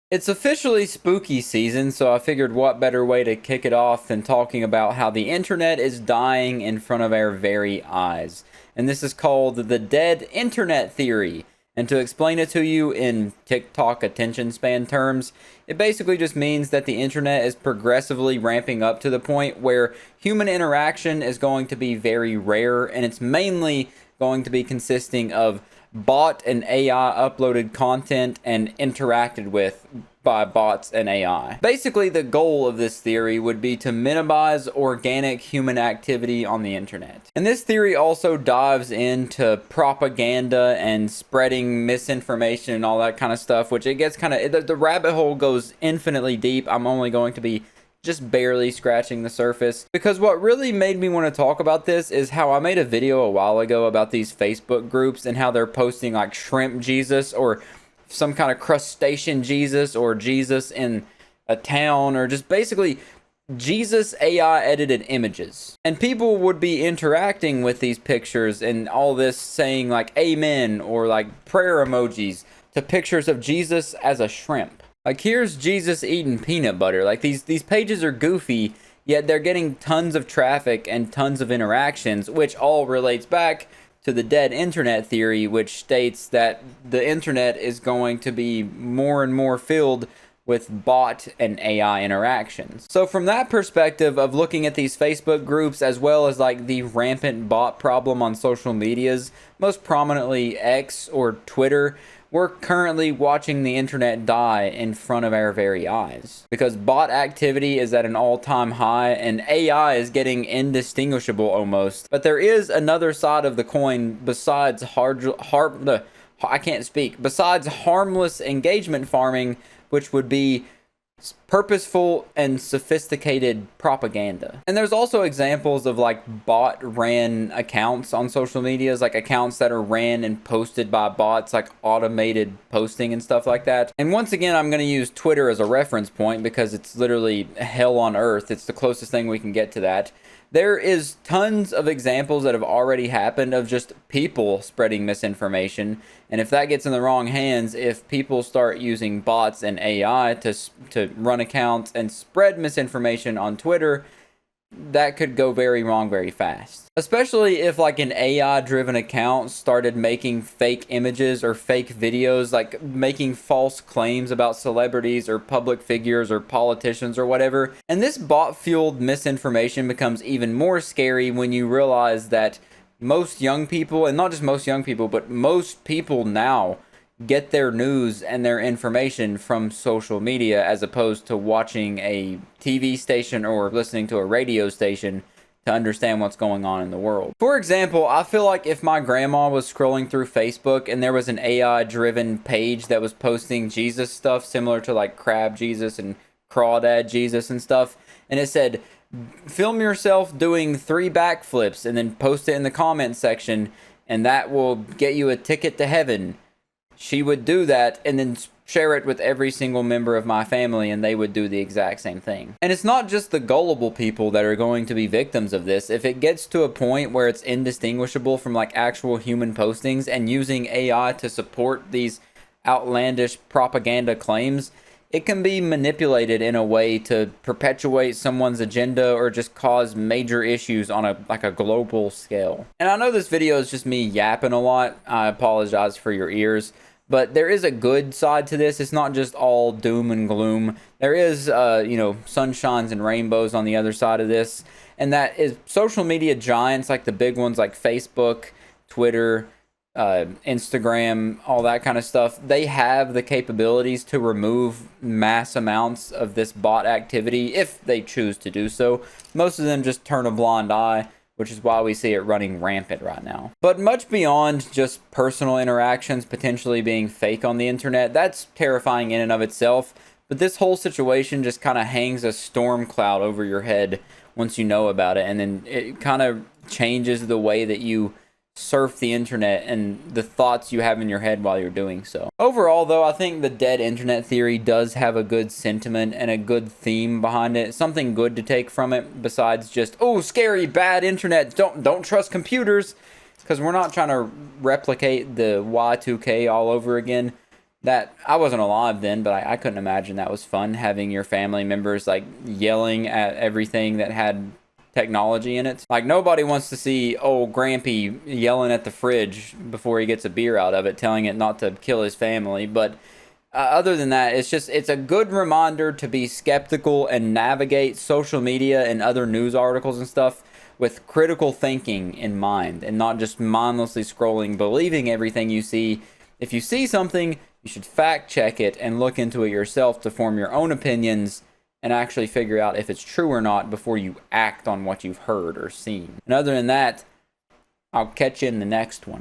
It's officially spooky season, so I figured what better way to kick it off than talking about how the internet is dying in front of our very eyes. And this is called the dead internet theory. And to explain it to you in TikTok attention span terms, it basically just means that the internet is progressively ramping up to the point where human interaction is going to be very rare, and it's mainly going to be consisting of bot and AI uploaded content and interacted with by bots and AI. Basically, the goal of this theory would be to minimize organic human activity on the internet. And this theory also dives into propaganda and spreading misinformation and all that kind of stuff, which it gets kind of, the rabbit hole goes infinitely deep. I'm only going to be just barely scratching the surface, because what really made me want to talk about this is how I made a video a while ago about these Facebook groups and how they're posting like shrimp Jesus or some kind of crustacean Jesus or Jesus in a town or just basically Jesus AI edited images. And people would be interacting with these pictures and all this saying like amen or like prayer emojis to pictures of Jesus as a shrimp. Like, here's Jesus eating peanut butter. Like, these pages are goofy, yet they're getting tons of traffic and tons of interactions, which all relates back to the dead internet theory, which states that the internet is going to be more and more filled with bot and AI interactions. So from that perspective of looking at these Facebook groups, as well as like the rampant bot problem on social medias, most prominently X or Twitter, we're currently watching the internet die in front of our very eyes, because bot activity is at an all-time high and AI is getting indistinguishable almost. But there is another side of the coin besides besides harmless engagement farming, which would be purposeful and sophisticated propaganda. And there's also examples of like bot ran accounts on social medias, like accounts that are ran and posted by bots, like automated posting and stuff like that. And once again, I'm going to use Twitter as a reference point because it's literally hell on earth. It's the closest thing we can get to that. There is tons of examples that have already happened of just people spreading misinformation. And if that gets in the wrong hands, if people start using bots and AI to run accounts and spread misinformation on Twitter, that could go very wrong very fast. Especially if like an AI driven account started making fake images or fake videos, like making false claims about celebrities or public figures or politicians or whatever. And this bot fueled misinformation becomes even more scary when you realize that most young people, and not just most young people, but most people now get their news and their information from social media as opposed to watching a TV station or listening to a radio station to understand what's going on in the world. For example, I feel like if my grandma was scrolling through Facebook and there was an AI driven page that was posting Jesus stuff similar to like Crab Jesus and Crawdad Jesus and stuff, and it said, film yourself doing 3 backflips and then post it in the comment section and that will get you a ticket to heaven, she would do that and then share it with every single member of my family, and they would do the exact same thing. And it's not just the gullible people that are going to be victims of this. If it gets to a point where it's indistinguishable from like actual human postings and using AI to support these outlandish propaganda claims, it can be manipulated in a way to perpetuate someone's agenda or just cause major issues on a global scale. And I know this video is just me yapping a lot. I apologize for your ears. But there is a good side to this. It's not just all doom and gloom. There is, sunshines and rainbows on the other side of this. And that is social media giants like the big ones like Facebook, Twitter, Instagram, all that kind of stuff. They have the capabilities to remove mass amounts of this bot activity if they choose to do so. Most of them just turn a blind eye, which is why we see it running rampant right now. But much beyond just personal interactions potentially being fake on the internet, that's terrifying in and of itself. But this whole situation just kind of hangs a storm cloud over your head once you know about it, and then it kind of changes the way that you surf the internet and the thoughts you have in your head while you're doing so. Overall, though, I think the dead internet theory does have a good sentiment and a good theme behind it. Something good to take from it besides just, oh, scary, bad internet, don't trust computers, because we're not trying to replicate the Y2K all over again. that I wasn't alive then, but I couldn't imagine that was fun, having your family members like yelling at everything that had technology in it. Like, nobody wants to see old Grampy yelling at the fridge before he gets a beer out of it, telling it not to kill his family. But other than that, it's a good reminder to be skeptical and navigate social media and other news articles and stuff with critical thinking in mind, and not just mindlessly scrolling, believing everything you see. If you see something, you should fact check it and look into it yourself to form your own opinions and actually figure out if it's true or not before you act on what you've heard or seen. And other than that, I'll catch you in the next one.